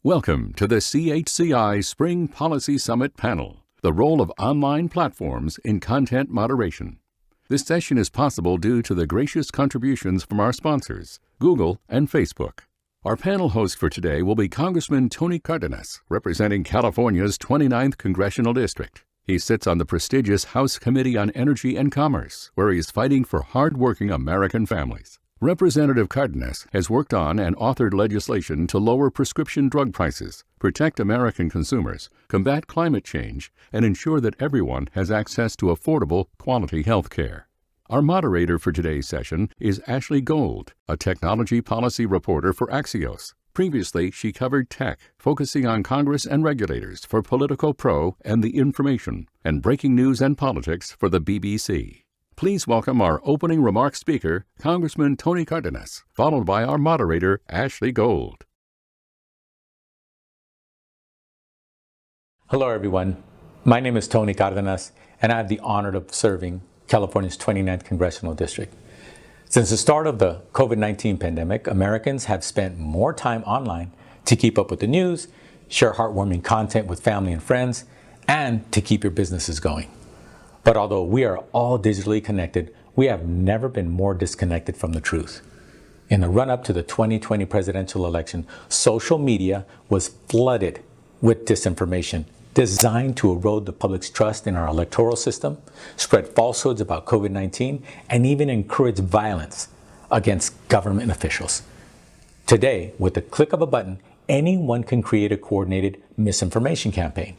Welcome to the CHCI Spring Policy Summit panel, the role of online platforms in content moderation. This session is possible due to the gracious contributions from our sponsors, Google and Facebook. Our panel host for today will be Congressman Tony Cardenas, representing California's 29th Congressional District. He sits on the prestigious House Committee on Energy and Commerce, where he is fighting for hard-working American families. Representative Cardenas has worked on and authored legislation to lower prescription drug prices, protect American consumers, combat climate change, and ensure that everyone has access to affordable, quality health care. Our moderator for today's session is Ashley Gold, a technology policy reporter for Axios. Previously, she covered tech, focusing on Congress and regulators for Politico Pro and The Information, and breaking news and politics for the BBC. Please welcome our opening remarks speaker, Congressman Tony Cardenas, followed by our moderator, Ashley Gold. Hello, everyone. My name is Tony Cardenas, and I have the honor of serving California's 29th Congressional District. Since the start of the COVID-19 pandemic, Americans have spent more time online to keep up with the news, share heartwarming content with family and friends, and to keep your businesses going. But although we are all digitally connected, we have never been more disconnected from the truth. In the run-up to the 2020 presidential election, social media was flooded with disinformation designed to erode the public's trust in our electoral system, spread falsehoods about COVID-19, and even encourage violence against government officials. Today, with the click of a button, anyone can create a coordinated misinformation campaign.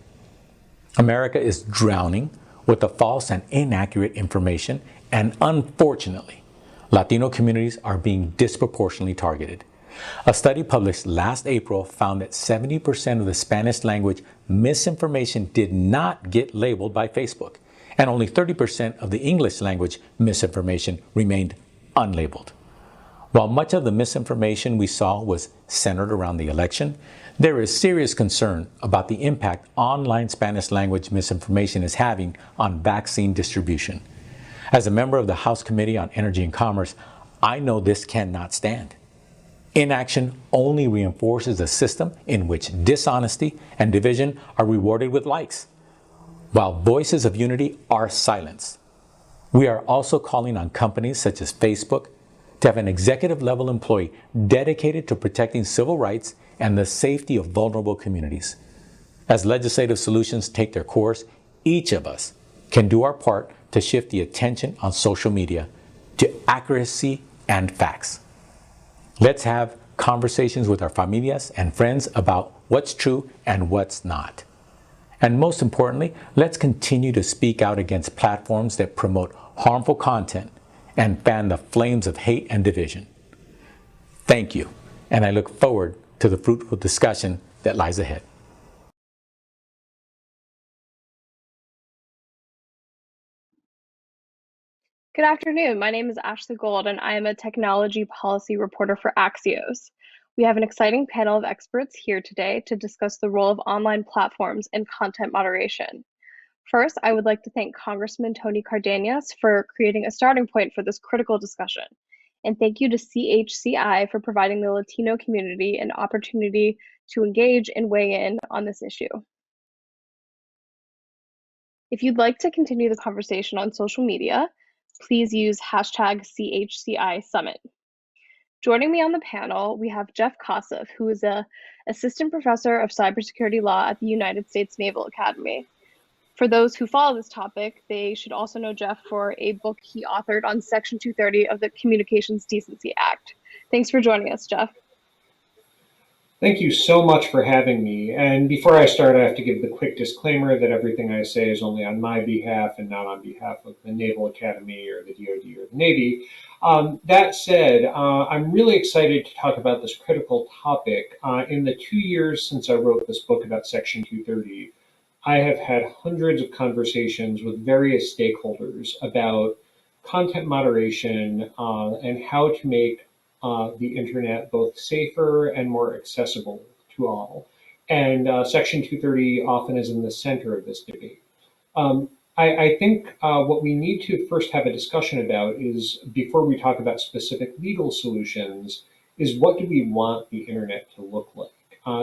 America is drowning with the false and inaccurate information, and unfortunately, Latino communities are being disproportionately targeted. A study published last April found that 70% of the Spanish language misinformation did not get labeled by Facebook, and only 30% of the English language misinformation remained unlabeled. While much of the misinformation we saw was centered around the election, there is serious concern about the impact online Spanish language misinformation is having on vaccine distribution. As a member of the House Committee on Energy and Commerce, I know this cannot stand. Inaction only reinforces a system in which dishonesty and division are rewarded with likes, while voices of unity are silenced. We are also calling on companies such as Facebook to have an executive-level employee dedicated to protecting civil rights and the safety of vulnerable communities. As legislative solutions take their course, each of us can do our part to shift the attention on social media to accuracy and facts. Let's have conversations with our familias and friends about what's true and what's not. And most importantly, let's continue to speak out against platforms that promote harmful content and fan the flames of hate and division. Thank you, and I look forward to the fruitful discussion that lies ahead. Good afternoon. My name is Ashley Gold, and I am a technology policy reporter for Axios. We have an exciting panel of experts here today to discuss the role of online platforms in content moderation. First, I would like to thank Congressman Tony Cardenas for creating a starting point for this critical discussion. And thank you to CHCI for providing the Latino community an opportunity to engage and weigh in on this issue. If you'd like to continue the conversation on social media, please use hashtag CHCI Summit. Joining me on the panel, we have Jeff Kossoff, who is an assistant professor of cybersecurity law at the United States Naval Academy. For those who follow this topic, they should also know Jeff for a book he authored on Section 230 of the Communications Decency Act. Thanks for joining us, Jeff. Thank you so much for having me. And before I start, I have to give the quick disclaimer that everything I say is only on my behalf and not on behalf of the Naval Academy or the DoD or the Navy. That said, I'm really excited to talk about this critical topic. In the 2 years since I wrote this book about Section 230, I have had hundreds of conversations with various stakeholders about content moderation and how to make the internet both safer and more accessible to all. And Section 230 often is in the center of this debate. I think what we need to first have a discussion about is, before we talk about specific legal solutions, is what do we want the internet to look like?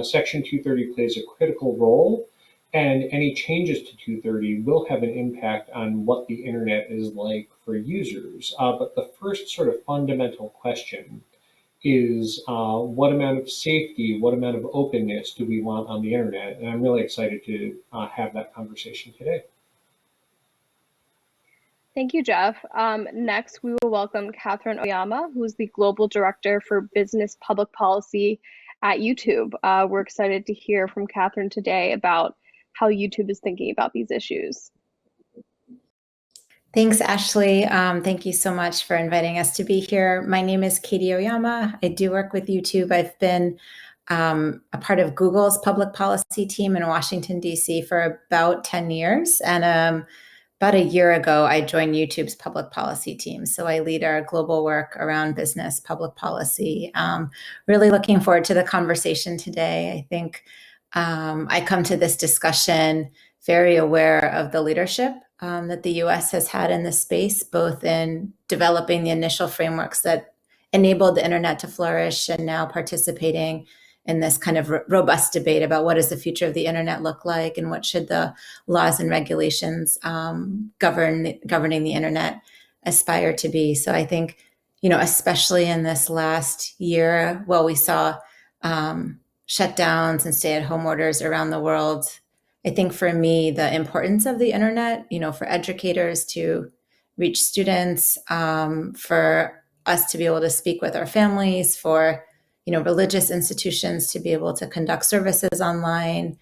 Section 230 plays a critical role, and any changes to 230 will have an impact on what the internet is like for users. But the first sort of fundamental question is what amount of safety, what amount of openness do we want on the internet? And I'm really excited to have that conversation today. Thank you, Jeff. Next, we will welcome Catherine Oyama, who is the Global Director for Business Public Policy at YouTube. We're excited to hear from Catherine today about how YouTube is thinking about these issues. Thanks, Ashley. Thank you so much for inviting us to be here. My name is Katie Oyama. I do work with YouTube. I've been a part of Google's public policy team in Washington, D.C. for about 10 years. And about a year ago, I joined YouTube's public policy team. So I lead our global work around business public policy. Really looking forward to the conversation today. I think I come to this discussion very aware of the leadership that the US has had in this space, both in developing the initial frameworks that enabled the internet to flourish and now participating in this kind of robust debate about what does the future of the internet look like and what should the laws and regulations governing the internet aspire to be. So I think, especially in this last year, while we saw shutdowns and stay-at-home orders around the world, I think for me, the importance of the internet, for educators to reach students, for us to be able to speak with our families, for religious institutions to be able to conduct services online,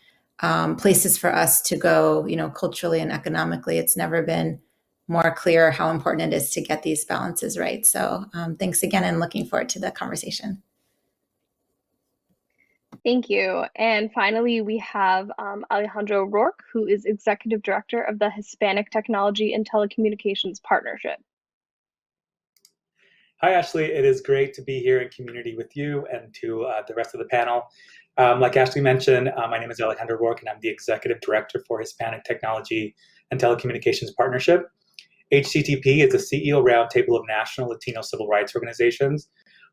places for us to go, culturally and economically. It's never been more clear how important it is to get these balances right. So thanks again, and looking forward to the conversation. Thank you. And finally, we have Alejandro Rourke, who is Executive Director of the Hispanic Technology and Telecommunications Partnership. Hi, Ashley. It is great to be here in community with you and to the rest of the panel. Like Ashley mentioned, my name is Alejandro Rourke, and I'm the Executive Director for Hispanic Technology and Telecommunications Partnership. HCTP is a CEO roundtable of national Latino civil rights organizations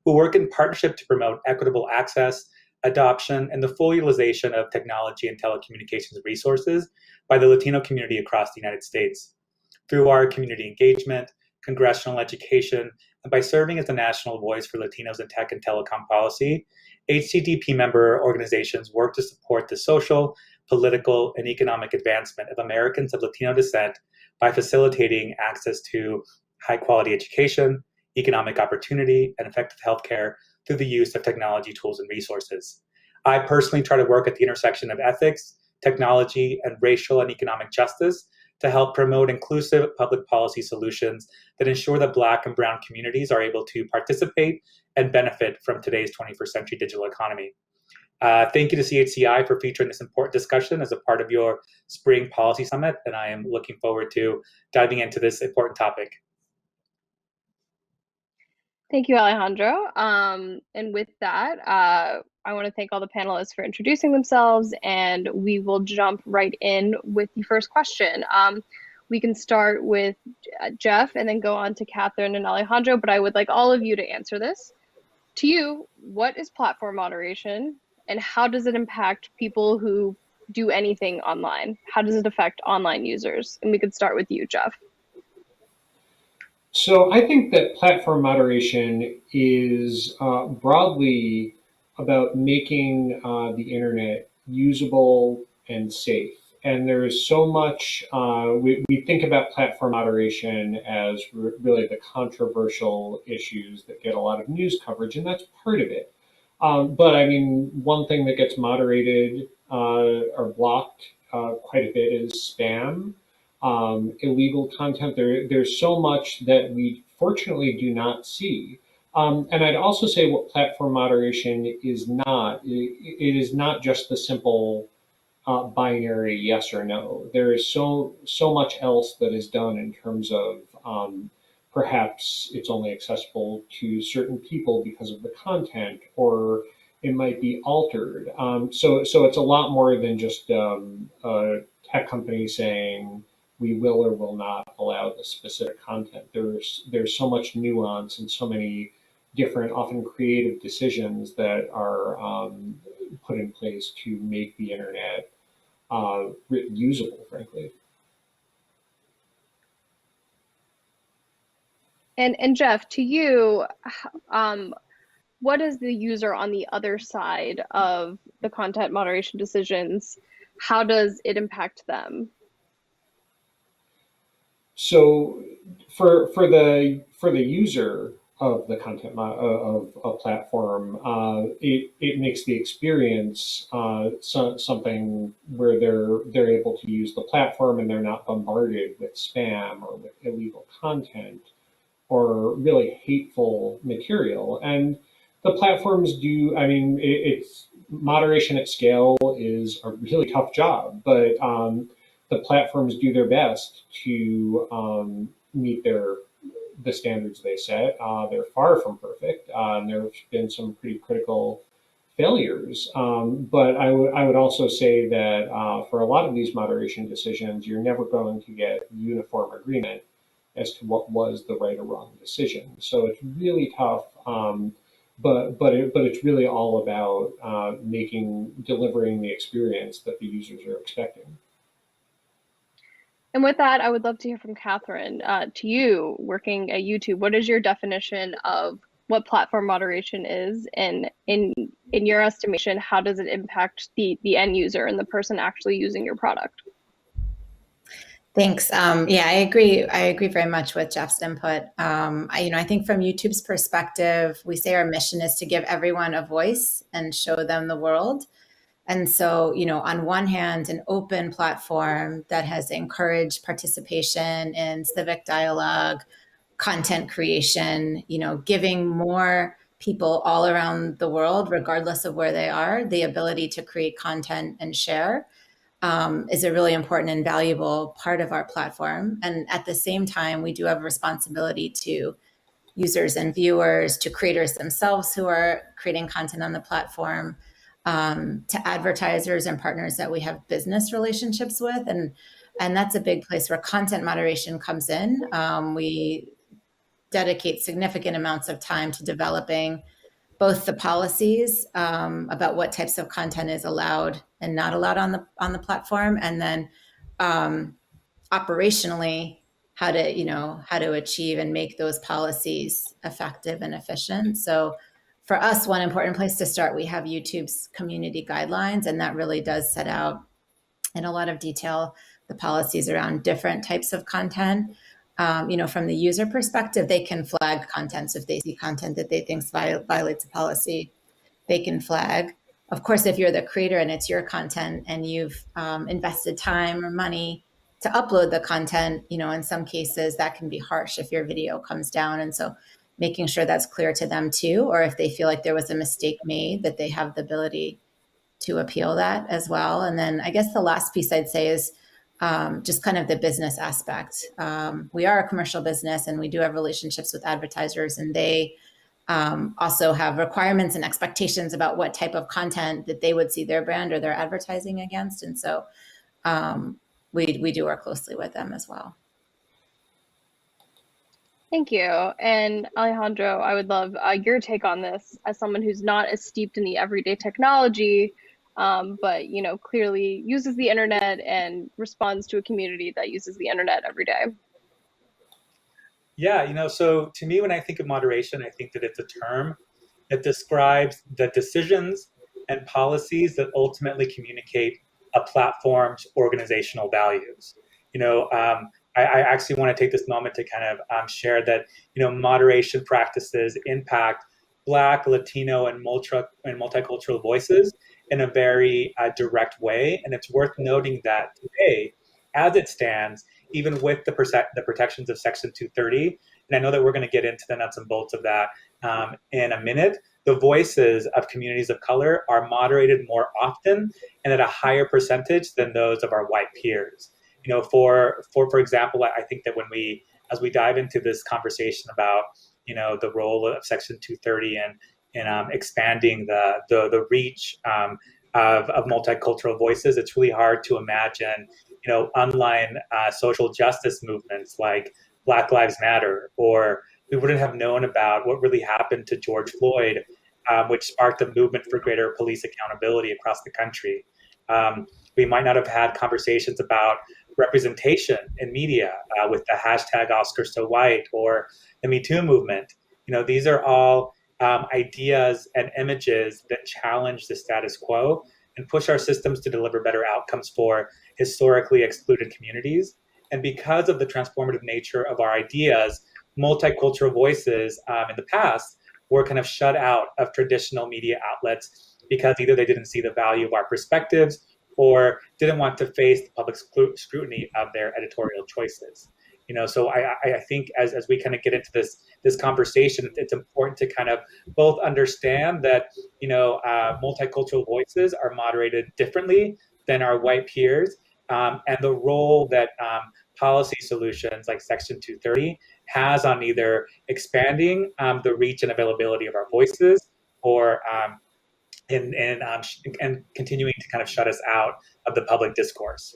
who work in partnership to promote equitable access, adoption, and the full utilization of technology and telecommunications resources by the Latino community across the United States. Through our community engagement, congressional education, and by serving as the national voice for Latinos in tech and telecom policy, HCTP member organizations work to support the social, political, and economic advancement of Americans of Latino descent by facilitating access to high-quality education, economic opportunity, and effective healthcare through the use of technology tools and resources. I personally try to work at the intersection of ethics, technology, and racial and economic justice to help promote inclusive public policy solutions that ensure that Black and Brown communities are able to participate and benefit from today's 21st century digital economy. Thank you to CHCI for featuring this important discussion as a part of your Spring Policy Summit, and I am looking forward to diving into this important topic. Thank you, Alejandro. And with that, I want to thank all the panelists for introducing themselves, and we will jump right in with the first question. We can start with Jeff and then go on to Catherine and Alejandro, but I would like all of you to answer this. To you, what is platform moderation, and how does it impact people who do anything online? How does it affect online users? And we could start with you, Jeff. So I think that platform moderation is broadly about making the internet usable and safe. And there is so much, we think about platform moderation as really the controversial issues that get a lot of news coverage, and that's part of it. But I mean, one thing that gets moderated or blocked quite a bit is spam. Illegal content. There's so much that we fortunately do not see. And I'd also say what platform moderation is not. It is not just the simple binary yes or no. There is so much else that is done in terms of perhaps it's only accessible to certain people because of the content, or it might be altered. So it's a lot more than just a tech company saying we will or will not allow the specific content. There's so much nuance and so many different, often creative decisions that are put in place to make the internet usable, frankly. And Jeff, to you, what is the user on the other side of the content moderation decisions? How does it impact them? So for the user of the content of a platform, it makes the experience something where they're able to use the platform and they're not bombarded with spam or with illegal content or really hateful material. And the platforms do, I mean, it's moderation at scale is a really tough job, but the platforms do their best to meet the standards they set. They're far from perfect. And there have been some pretty critical failures. But I would also say that for a lot of these moderation decisions, you're never going to get uniform agreement as to what was the right or wrong decision. So it's really tough. But it's really all about delivering the experience that the users are expecting. And with that, I would love to hear from Catherine. To you, working at YouTube, what is your definition of what platform moderation is, and in your estimation, how does it impact the end user and the person actually using your product? Thanks. Yeah, I agree. I agree very much with Jeff's input. I think from YouTube's perspective, we say our mission is to give everyone a voice and show them the world. And so, on one hand, an open platform that has encouraged participation in civic dialogue, content creation, giving more people all around the world, regardless of where they are, the ability to create content and share is a really important and valuable part of our platform. And at the same time, we do have a responsibility to users and viewers, to creators themselves who are creating content on the platform, to advertisers and partners that we have business relationships with. And that's a big place where content moderation comes in. We dedicate significant amounts of time to developing both the policies about what types of content is allowed and not allowed on the platform, and then operationally how to achieve and make those policies effective and efficient. So for us, one important place to start, we have YouTube's community guidelines, and that really does set out in a lot of detail the policies around different types of content. From the user perspective, they can flag content. So if they see content that they think violates a policy, they can flag. Of course, if you're the creator and it's your content and you've invested time or money to upload the content, in some cases that can be harsh if your video comes down. And so making sure that's clear to them too, or if they feel like there was a mistake made, that they have the ability to appeal that as well. And then I guess the last piece I'd say is just kind of the business aspect. We are a commercial business and we do have relationships with advertisers, and they also have requirements and expectations about what type of content that they would see their brand or their advertising against. And so we do work closely with them as well. Thank you. And Alejandro, I would love your take on this as someone who's not as steeped in the everyday technology, but clearly uses the internet and responds to a community that uses the internet every day. Yeah, so to me, when I think of moderation, I think that it's a term that describes the decisions and policies that ultimately communicate a platform's organizational values. I actually want to take this moment to kind of share that, moderation practices impact Black, Latino, and multicultural voices in a very direct way. And it's worth noting that today, as it stands, even with the protections of Section 230, and I know that we're going to get into the nuts and bolts of that in a minute, the voices of communities of color are moderated more often and at a higher percentage than those of our white peers. For example, I think that as we dive into this conversation about, the role of Section 230 and expanding the reach of multicultural voices, it's really hard to imagine, online social justice movements like Black Lives Matter, or we wouldn't have known about what really happened to George Floyd which sparked a movement for greater police accountability across the country. We might not have had conversations about representation in media with the hashtag Oscar So White or the Me Too movement. These are all ideas and images that challenge the status quo and push our systems to deliver better outcomes for historically excluded communities. And because of the transformative nature of our ideas, multicultural voices in the past were kind of shut out of traditional media outlets because either they didn't see the value of our perspectives or didn't want to face the public scrutiny of their editorial choices. So I think as we kind of get into this conversation, it's important to kind of both understand that multicultural voices are moderated differently than our white peers, and the role that policy solutions like Section 230 has on either expanding the reach and availability of our voices or and continuing to kind of shut us out of the public discourse.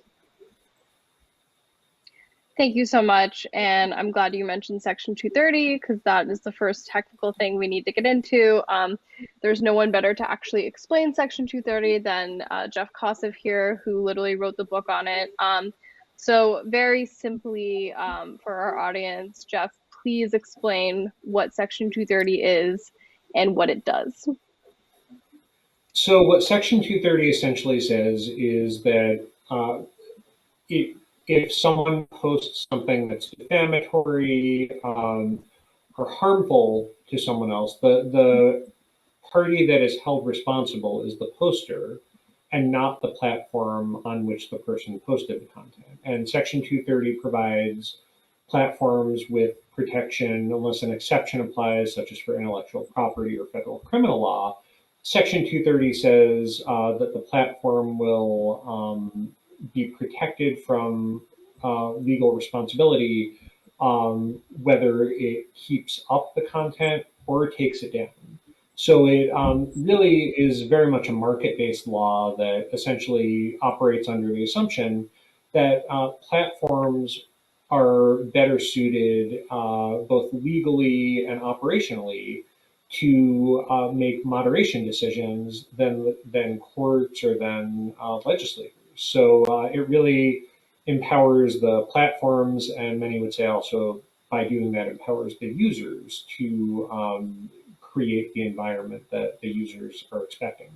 Thank you so much. And I'm glad you mentioned Section 230 because that is the first technical thing we need to get into. There's no one better to actually explain Section 230 than Jeff Kosseff here, who literally wrote the book on it. So very simply for our audience, Jeff, please explain what Section 230 is and what it does. So what Section 230 essentially says is that if someone posts something that's defamatory or harmful to someone else, the party that is held responsible is the poster and not the platform on which the person posted the content. And Section 230 provides platforms with protection unless an exception applies, such as for intellectual property or federal criminal law. Section 230 says that the platform will be protected from legal responsibility whether it keeps up the content or takes it down. So it really is very much a market-based law that essentially operates under the assumption that platforms are better suited both legally and operationally to make moderation decisions than courts or than legislators. So it really empowers the platforms, and many would say also by doing that empowers the users to create the environment that the users are expecting.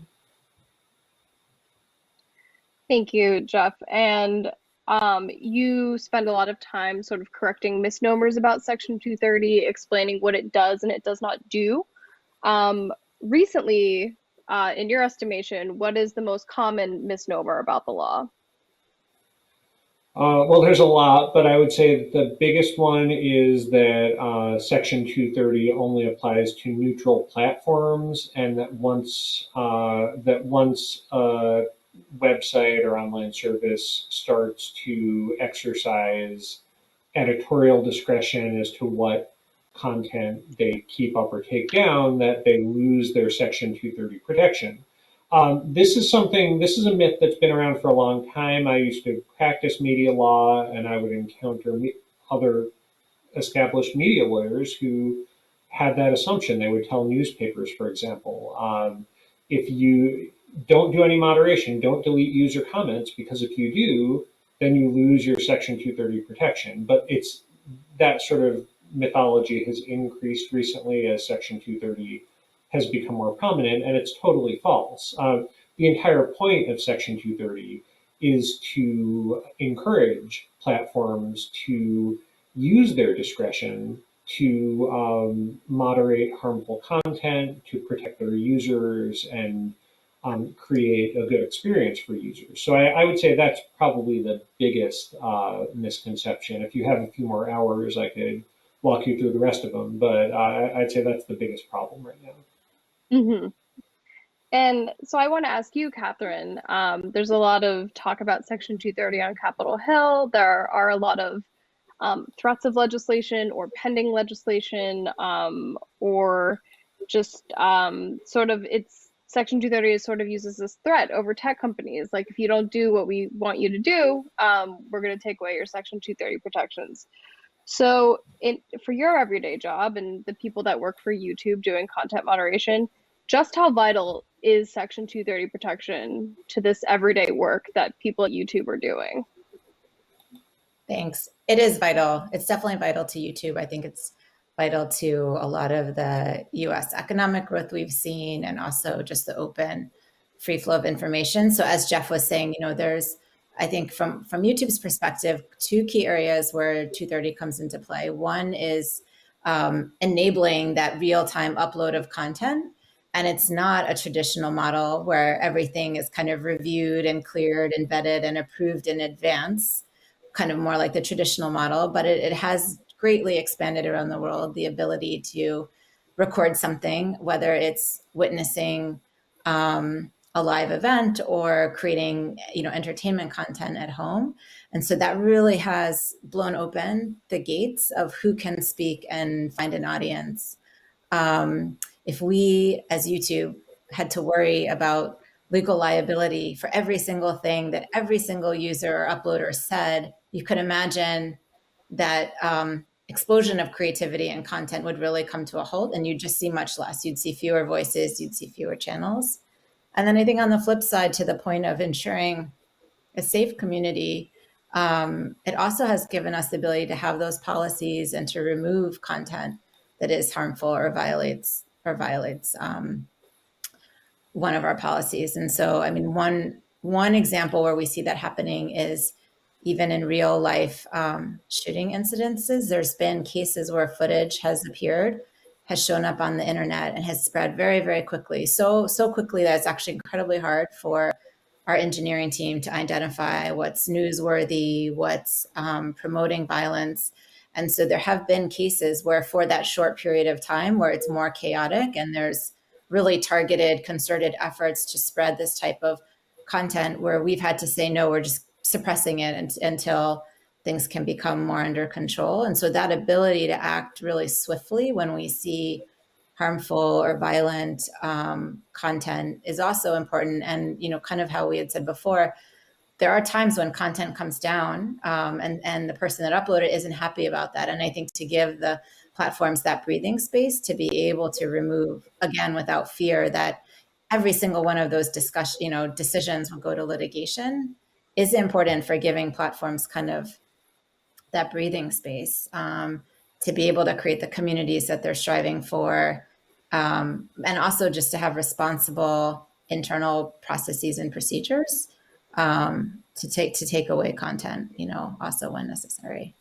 Thank you, Jeff. And you spend a lot of time sort of correcting misnomers about Section 230, explaining what it does and it does not do. Recently, in your estimation, what is the most common misnomer about the law? Well, there's a lot, but I would say that the biggest one is that Section 230 only applies to neutral platforms, and that once a website or online service starts to exercise editorial discretion as to what content they keep up or take down, that they lose their Section 230 protection. This is a myth that's been around for a long time. I used to practice media law, and I would encounter other established media lawyers who had that assumption. They would tell newspapers, for example, if you don't do any moderation, don't delete user comments, because if you do, then you lose your Section 230 protection. But that sort of mythology has increased recently as Section 230 has become more prominent, and it's totally false. The entire point of Section 230 is to encourage platforms to use their discretion to moderate harmful content, to protect their users, and create a good experience for users. So I would say that's probably the biggest misconception. If you have a few more hours, I could walk you through the rest of them, but I'd say that's the biggest problem right now. Mm-hmm. And so I want to ask you, Catherine, there's a lot of talk about Section 230 on Capitol Hill. There are a lot of threats of legislation or pending legislation, or just sort of Section 230 is sort of used as this threat over tech companies. Like, if you don't do what we want you to do, we're going to take away your Section 230 protections. So for your everyday job and the people that work for YouTube doing content moderation, just how vital is Section 230 protection to this everyday work that people at YouTube are doing? Thanks. It is vital. It's definitely vital to YouTube. I think it's vital to a lot of the US economic growth we've seen, and also just the open, free flow of information. So as Jeff was saying, there's, I think from YouTube's perspective, two key areas where 230 comes into play. One is enabling that real-time upload of content. And it's not a traditional model where everything is kind of reviewed and cleared and vetted and approved in advance, kind of more like the traditional model, but it has greatly expanded around the world the ability to record something, whether it's witnessing a live event or creating entertainment content at home. And so that really has blown open the gates of who can speak and find an audience. If we as YouTube had to worry about legal liability for every single thing that every single user or uploader said, you could imagine that explosion of creativity and content would really come to a halt, and you'd just see much less. You'd see fewer voices, you'd see fewer channels. And then I think on the flip side, to the point of ensuring a safe community, it also has given us the ability to have those policies and to remove content that is harmful or violates one of our policies. And so, I mean, one example where we see that happening is even in real life shooting incidences. There's been cases where footage has appeared, has shown up on the internet, and has spread very, very quickly. So quickly that it's actually incredibly hard for our engineering team to identify what's newsworthy, what's promoting violence. And so there have been cases where for that short period of time where it's more chaotic and there's really targeted, concerted efforts to spread this type of content, where we've had to say, no, we're just suppressing it until things can become more under control. And so that ability to act really swiftly when we see harmful or violent content is also important. And, kind of how we had said before, there are times when content comes down and the person that uploaded it isn't happy about that. And I think to give the platforms that breathing space to be able to remove, again, without fear that every single one of those decisions will go to litigation, is important for giving platforms kind of that breathing space to be able to create the communities that they're striving for, and also just to have responsible internal processes and procedures to take away content, also when necessary,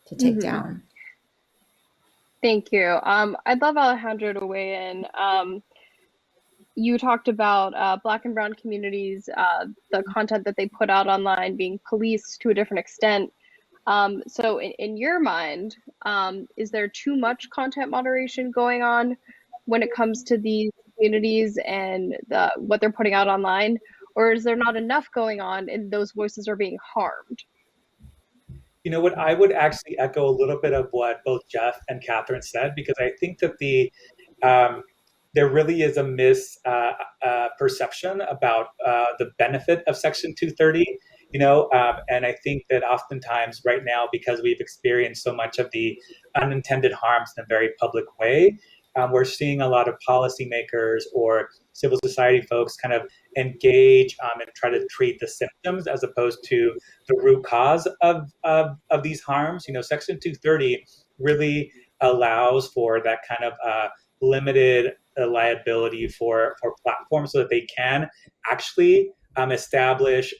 to take down. Thank you. I'd love Alejandro to weigh in. You talked about Black and brown communities, the content that they put out online being policed to a different extent. So in your mind, is there too much content moderation going on when it comes to these communities and what they're putting out online? Or is there not enough going on and those voices are being harmed? You know what, I would actually echo a little bit of what both Jeff and Catherine said, because I think that there really is a misperception about the benefit of Section 230, and I think that oftentimes right now, because we've experienced so much of the unintended harms in a very public way, we're seeing a lot of policymakers or civil society folks kind of engage and try to treat the symptoms as opposed to the root cause of these harms. Section 230 really allows for that kind of limited liability for platforms so that they can actually establish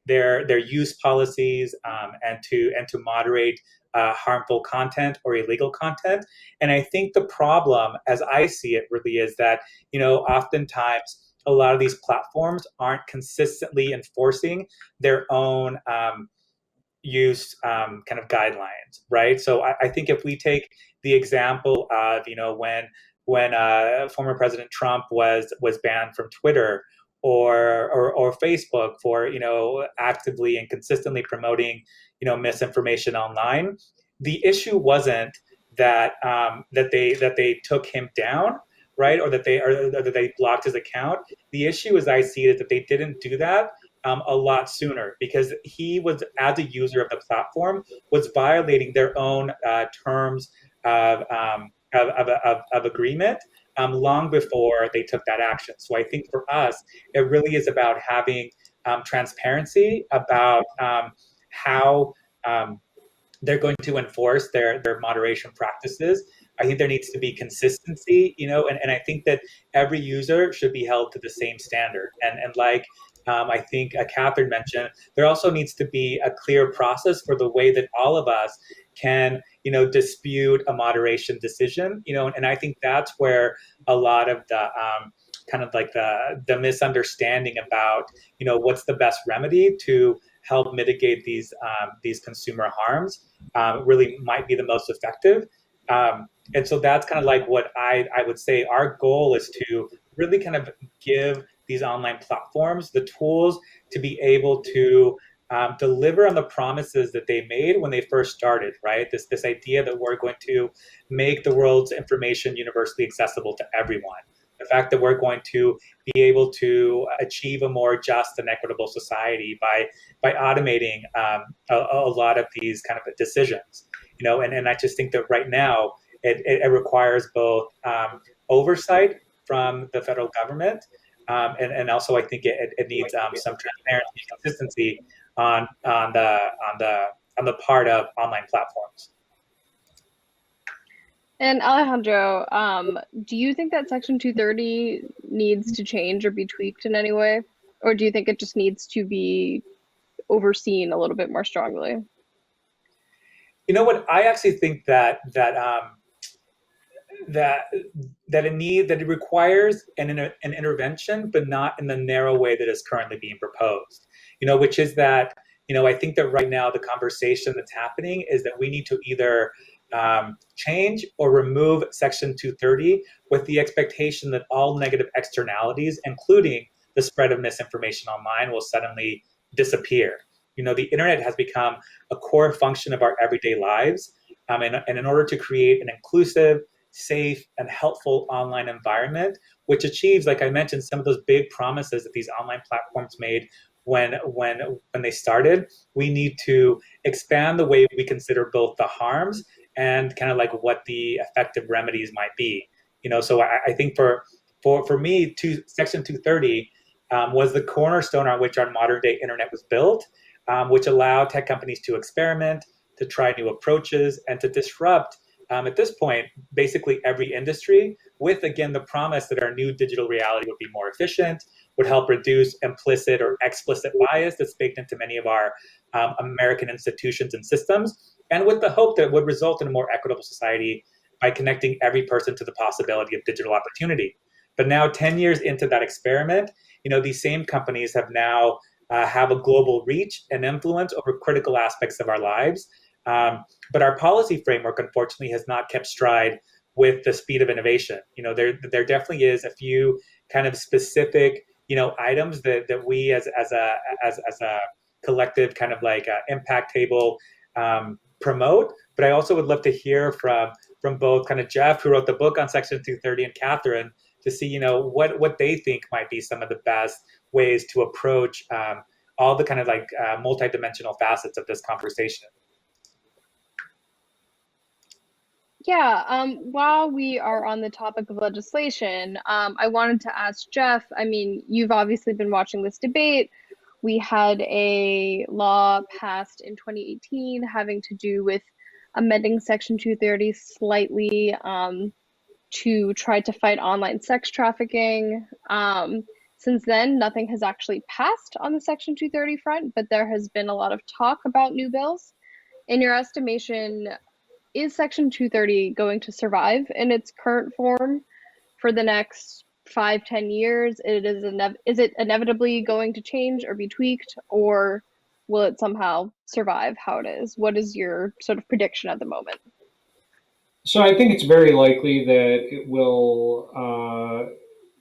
their use policies and to moderate harmful content or illegal content. And I think the problem, as I see it, really is that oftentimes a lot of these platforms aren't consistently enforcing their own use kind of guidelines, right? So I think if we take the example of when former President Trump was banned from Twitter or Facebook for actively and consistently promoting misinformation online, the issue wasn't that they took him down, right, or that they blocked his account. The issue, as I see it, that they didn't do that a lot sooner, because he was, as a user of the platform, was violating their own terms of agreement long before they took that action. So I think for us, it really is about having transparency about how they're going to enforce their moderation practices. I think there needs to be consistency, and I think that every user should be held to the same standard. And like I think Catherine mentioned, there also needs to be a clear process for the way that all of us can, dispute a moderation decision, and I think that's where a lot of the kind of like the misunderstanding about, what's the best remedy to help mitigate these consumer harms really might be the most effective. And so that's kind of like what I would say our goal is to really kind of give these online platforms the tools to be able to deliver on the promises that they made when they first started, right? This idea that we're going to make the world's information universally accessible to everyone. The fact that we're going to be able to achieve a more just and equitable society by automating a lot of these kind of decisions, and I just think that right now it requires both oversight from the federal government, and also I think it needs some transparency and consistency on the part of online platforms. And Alejandro, do you think that Section 230 needs to change or be tweaked in any way? Or do you think it just needs to be overseen a little bit more strongly? You know what? I actually think that it requires an intervention, but not in the narrow way that is currently being proposed. Which is that I think that right now the conversation that's happening is that we need to either change or remove Section 230 with the expectation that all negative externalities, including the spread of misinformation online, will suddenly disappear. The internet has become a core function of our everyday lives, and in order to create an inclusive, safe, and helpful online environment, which achieves, like I mentioned, some of those big promises that these online platforms made when they started, we need to expand the way we consider both the harms and kind of like what the effective remedies might be. So I think for me, Section 230 was the cornerstone on which our modern day internet was built, which allowed tech companies to experiment, to try new approaches, and to disrupt, at this point, basically every industry, with, again, the promise that our new digital reality would be more efficient, would help reduce implicit or explicit bias that's baked into many of our American institutions and systems, and with the hope that it would result in a more equitable society by connecting every person to the possibility of digital opportunity. But now, 10 years into that experiment, these same companies have now have a global reach and influence over critical aspects of our lives. But our policy framework, unfortunately, has not kept stride with the speed of innovation. There definitely is a few kind of specific, items that we as a collective kind of like impact table promote. But I also would love to hear from both kind of Jeff, who wrote the book on Section 230, and Catherine, to see what they think might be some of the best ways to approach all the kind of like multidimensional facets of this conversation. Yeah, while we are on the topic of legislation, I wanted to ask Jeff, I mean, you've obviously been watching this debate. We had a law passed in 2018 having to do with amending Section 230 slightly to try to fight online sex trafficking. Since then, nothing has actually passed on the Section 230 front, but there has been a lot of talk about new bills. In your estimation, is Section 230 going to survive in its current form for the next 5-10 years? Is it inevitably going to change or be tweaked, or will it somehow survive how it is? What is your sort of prediction at the moment? So I think it's very likely that it will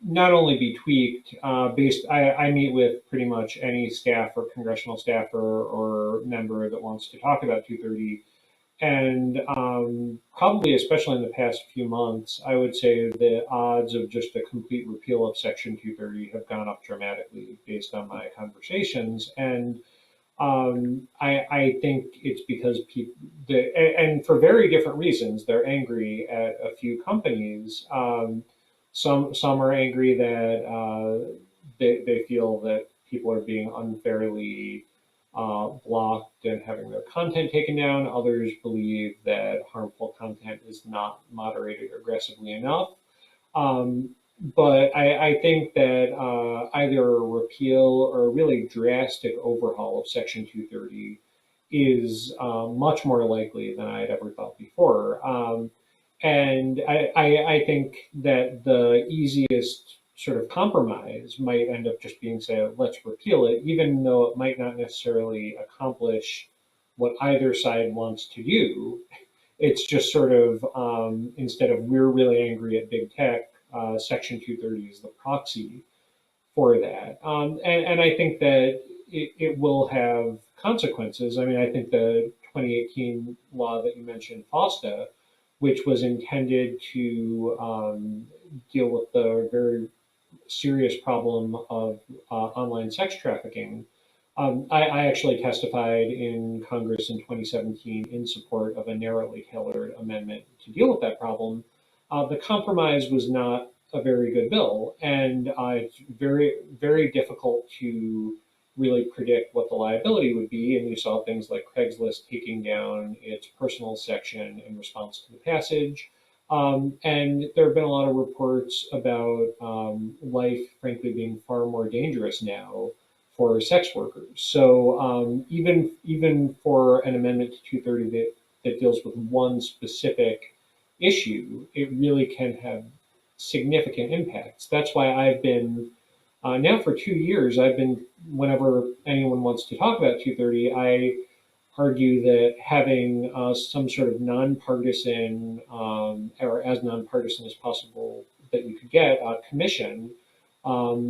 not only be tweaked. I meet with pretty much any staff or congressional staffer or member that wants to talk about 230. And probably, especially in the past few months, I would say the odds of just a complete repeal of Section 230 have gone up dramatically based on my conversations. And I think it's because people, and for very different reasons, they're angry at a few companies. Some are angry that they feel that people are being unfairly blocked and having their content taken down. Others believe that harmful content is not moderated aggressively enough. Um, but I think that either a repeal or a really drastic overhaul of Section 230 is much more likely than I had ever thought before. And I think that the easiest sort of compromise might end up just being say, let's repeal it, even though it might not necessarily accomplish what either side wants to do. It's just sort of instead of we're really angry at big tech, Section 230 is the proxy for that. And I think that it will have consequences. I mean, I think the 2018 law that you mentioned, FOSTA, which was intended to deal with the very serious problem of online sex trafficking. I actually testified in Congress in 2017 in support of a narrowly tailored amendment to deal with that problem. The compromise was not a very good bill, and it's very difficult to really predict what the liability would be. And you saw things like Craigslist taking down its personal section in response to the passage. And there have been a lot of reports about life, frankly, being far more dangerous now for sex workers. So even for an amendment to 230 that deals with one specific issue, it really can have significant impacts. That's why I've been now for 2 years. I've been whenever anyone wants to talk about 230, I argue that having some sort of nonpartisan or as nonpartisan as possible that you could get a commission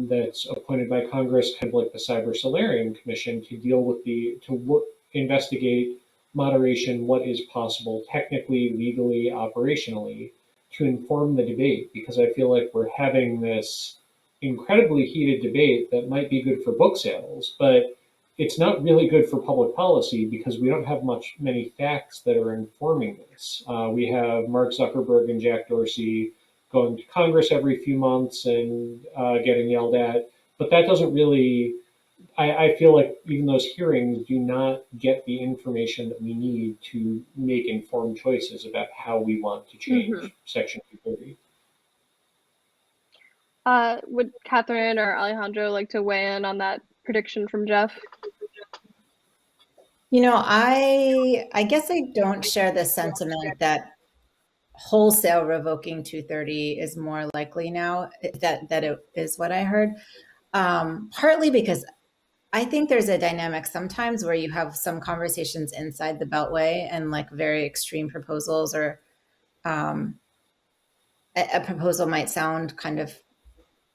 that's appointed by Congress, kind of like the Cyber Solarium Commission, to deal with investigate moderation, what is possible technically, legally, operationally, to inform the debate. Because I feel like we're having this incredibly heated debate that might be good for book sales, but it's not really good for public policy because we don't have many facts that are informing this. We have Mark Zuckerberg and Jack Dorsey going to Congress every few months and getting yelled at, but that doesn't really. I feel like even those hearings do not get the information that we need to make informed choices about how we want to change Section 230. Would Catherine or Alejandro like to weigh in on that prediction from Jeff? I guess I don't share the sentiment that wholesale revoking 230 is more likely now, that it is what I heard. Partly because I think there's a dynamic sometimes where you have some conversations inside the Beltway and like very extreme proposals, or a proposal might sound kind of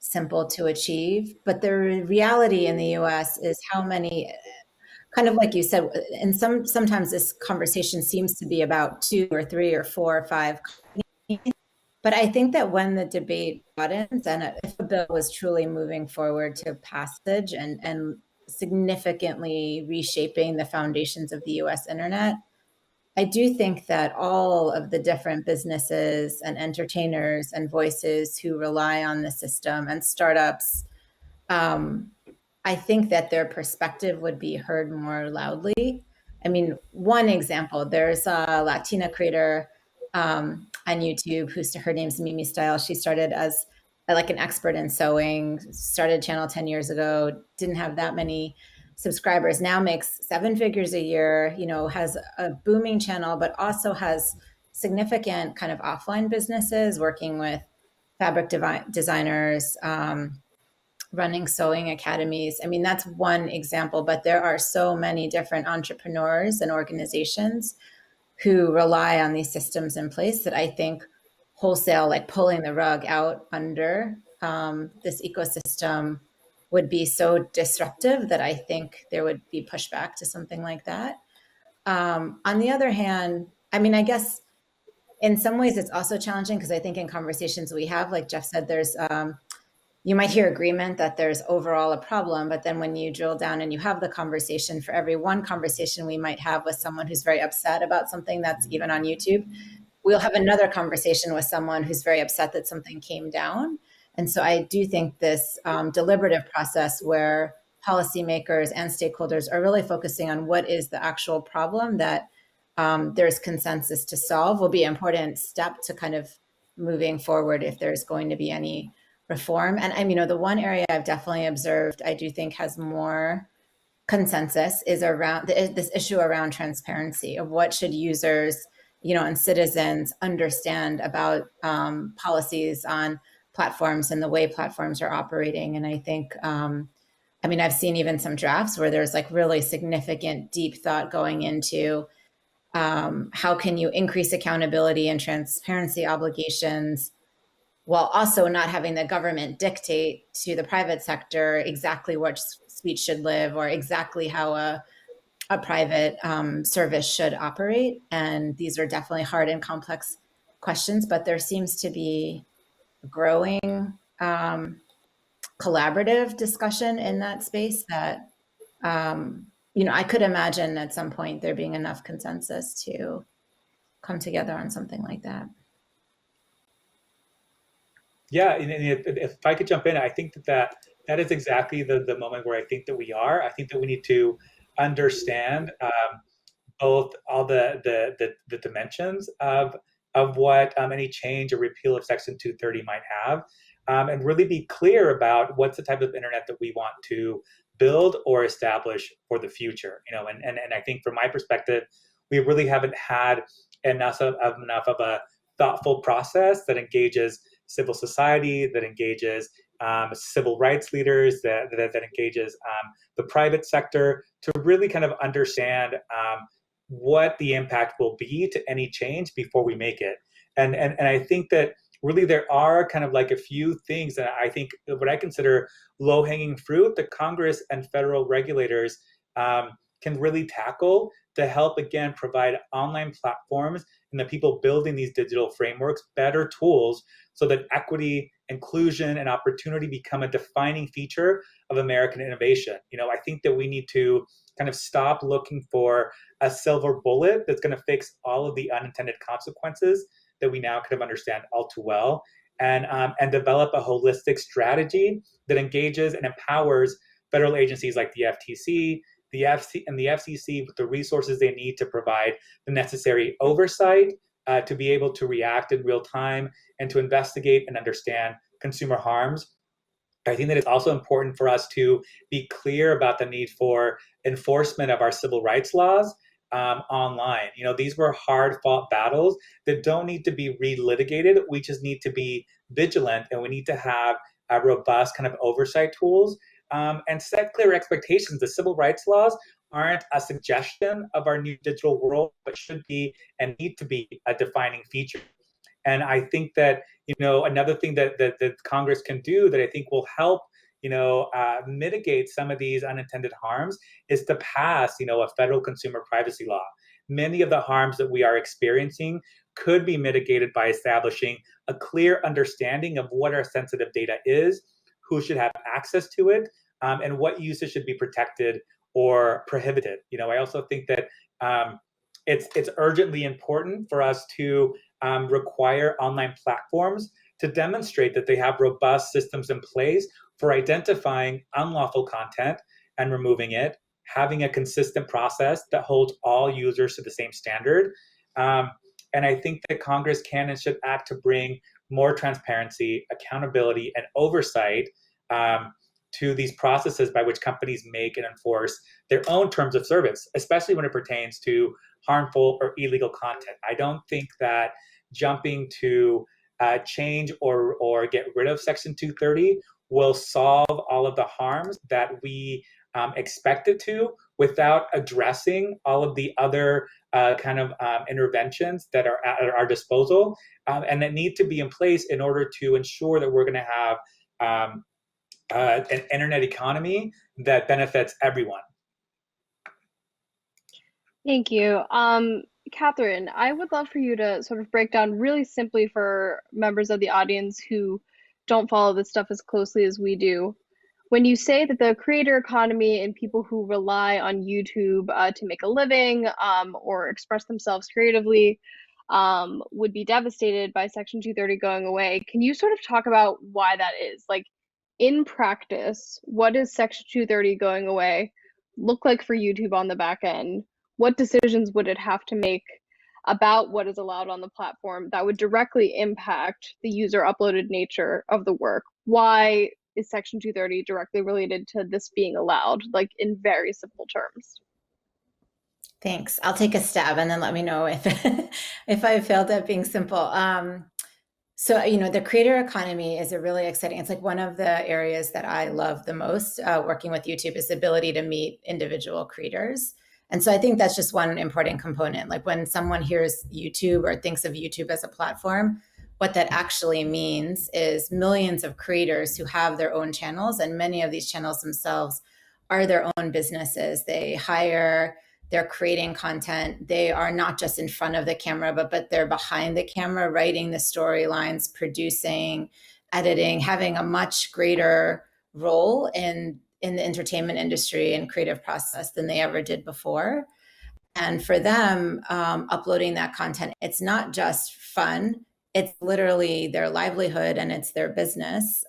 simple to achieve, but the reality in the US is how many, kind of like you said, and sometimes this conversation seems to be about 2 or 3 or 4 or 5 companies. But I think that when the debate broadens and if a bill was truly moving forward to passage and significantly reshaping the foundations of the US internet, I do think that all of the different businesses and entertainers and voices who rely on the system and startups, I think that their perspective would be heard more loudly. I mean, one example, there's a Latina creator on YouTube her name's Mimi Style. She started as like an expert in sewing, started a channel 10 years ago, didn't have that many subscribers, now makes 7 figures a year, has a booming channel, but also has significant kind of offline businesses working with fabric designers, running sewing academies. I mean, that's one example, but there are so many different entrepreneurs and organizations who rely on these systems in place that I think wholesale, like pulling the rug out under this ecosystem, would be so disruptive that I think there would be pushback to something like that. On the other hand, I mean, I guess in some ways it's also challenging because I think in conversations we have, like Jeff said, there's you might hear agreement that there's overall a problem, but then when you drill down and you have the conversation, for every one conversation we might have with someone who's very upset about something that's even on YouTube, we'll have another conversation with someone who's very upset that something came down. And so I do think this deliberative process where policymakers and stakeholders are really focusing on what is the actual problem that there's consensus to solve will be an important step to kind of moving forward if there's going to be any reform. And the one area I've definitely observed, I do think has more consensus is around this issue around transparency of what should users, and citizens understand about policies on platforms and the way platforms are operating. And I think, I've seen even some drafts where there's like really significant deep thought going into how can you increase accountability and transparency obligations while also not having the government dictate to the private sector exactly what speech should live or exactly how a private service should operate. And these are definitely hard and complex questions, but there seems to be growing collaborative discussion in that space that, I could imagine at some point there being enough consensus to come together on something like that. Yeah, and if I could jump in, I think that is exactly the moment where I think that we are. I think that we need to understand both all the dimensions of what any change or repeal of Section 230 might have, and really be clear about what's the type of internet that we want to build or establish for the future. And I think from my perspective, we really haven't had enough of a thoughtful process that engages civil society, that engages civil rights leaders, that engages the private sector to really kind of understand what the impact will be to any change before we make it. And I think that really there are kind of like a few things that I think what I consider low-hanging fruit that Congress and federal regulators can really tackle to help, again, provide online platforms and the people building these digital frameworks better tools so that equity, inclusion, and opportunity become a defining feature of American innovation. I think that we need to kind of stop looking for a silver bullet that's going to fix all of the unintended consequences that we now kind of understand all too well, and develop a holistic strategy that engages and empowers federal agencies like the FTC, the FCC with the resources they need to provide the necessary oversight to be able to react in real time and to investigate and understand consumer harms. I think that it's also important for us to be clear about the need for enforcement of our civil rights laws online. These were hard-fought battles that don't need to be relitigated. We just need to be vigilant, and we need to have a robust kind of oversight tools and set clear expectations. The civil rights laws aren't a suggestion of our new digital world, but should be and need to be a defining feature. And I think that, another thing that Congress can do that I think will help, mitigate some of these unintended harms is to pass, a federal consumer privacy law. Many of the harms that we are experiencing could be mitigated by establishing a clear understanding of what our sensitive data is, who should have access to it, and what uses should be protected or prohibited. I also think that it's urgently important for us to require online platforms to demonstrate that they have robust systems in place for identifying unlawful content and removing it, having a consistent process that holds all users to the same standard. And I think that Congress can and should act to bring more transparency, accountability, and oversight to these processes by which companies make and enforce their own terms of service, especially when it pertains to harmful or illegal content. I don't think that jumping to change or get rid of Section 230 will solve all of the harms that we expect it to without addressing all of the other interventions that are at our disposal and that need to be in place in order to ensure that we're going to have an internet economy that benefits everyone. Thank you. Catherine, I would love for you to sort of break down really simply for members of the audience who don't follow this stuff as closely as we do. When you say that the creator economy and people who rely on YouTube to make a living or express themselves creatively, would be devastated by Section 230 going away. Can you sort of talk about why that is? Like, in practice, what does Section 230 going away look like for YouTube on the back end? What decisions would it have to make about what is allowed on the platform that would directly impact the user uploaded nature of the work? Why is Section 230 directly related to this being allowed, like in very simple terms? Thanks. I'll take a stab and then let me know if if I failed at being simple. So, the creator economy is a really exciting, it's like one of the areas that I love the most working with YouTube is the ability to meet individual creators. And so I think that's just one important component. Like when someone hears YouTube or thinks of YouTube as a platform, what that actually means is millions of creators who have their own channels, and many of these channels themselves are their own businesses. They're creating content. They are not just in front of the camera, but they're behind the camera, writing the storylines, producing, editing, having a much greater role in the entertainment industry and creative process than they ever did before. And for them, uploading that content, it's not just fun, it's literally their livelihood and it's their business.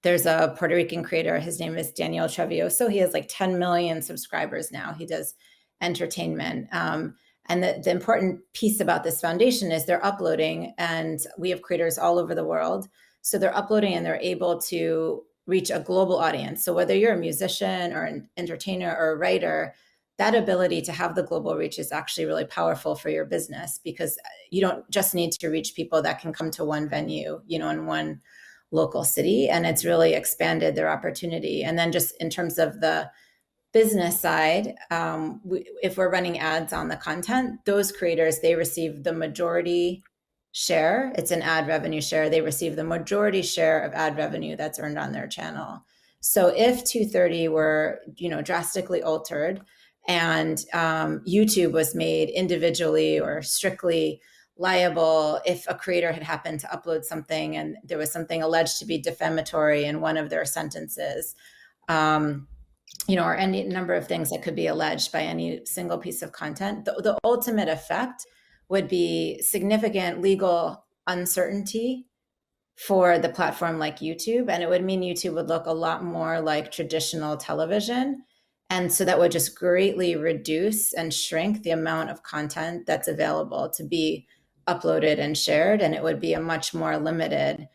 There's a Puerto Rican creator, his name is Daniel Travioso. He has like 10 million subscribers now. He does entertainment. And the important piece about this foundation is they're uploading, and we have creators all over the world. So they're uploading and they're able to reach a global audience. So whether you're a musician or an entertainer or a writer, that ability to have the global reach is actually really powerful for your business, because you don't just need to reach people that can come to one venue, in one local city. And it's really expanded their opportunity. And then just in terms of the business side, if we're running ads on the content, those creators, they receive the majority share. It's an ad revenue share. They receive the majority share of ad revenue that's earned on their channel. So if 230 were, drastically altered and YouTube was made individually or strictly liable if a creator had happened to upload something and there was something alleged to be defamatory in one of their sentences, or any number of things that could be alleged by any single piece of content, the ultimate effect would be significant legal uncertainty for the platform like YouTube. And it would mean YouTube would look a lot more like traditional television. And so that would just greatly reduce and shrink the amount of content that's available to be uploaded and shared. And it would be a much more limited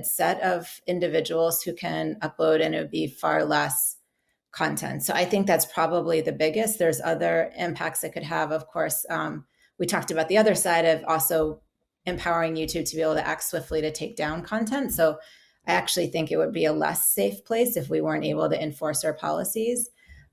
set of individuals who can upload, and it would be far less content. So I think that's probably the biggest. There's other impacts it could have. Of course, we talked about the other side of also empowering YouTube to be able to act swiftly to take down content. So I actually think it would be a less safe place if we weren't able to enforce our policies.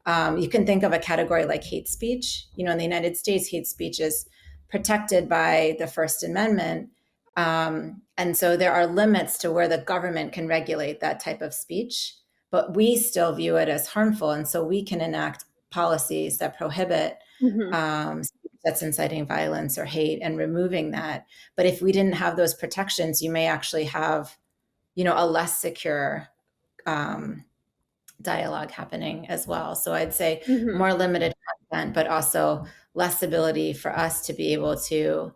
You can think of a category like hate speech. In the United States, hate speech is protected by the First Amendment. And so there are limits to where the government can regulate that type of speech, but we still view it as harmful. And so we can enact policies that prohibit that's inciting violence or hate and removing that. But if we didn't have those protections, you may actually have, a less secure dialogue happening as well. So I'd say more limited content, but also less ability for us to be able to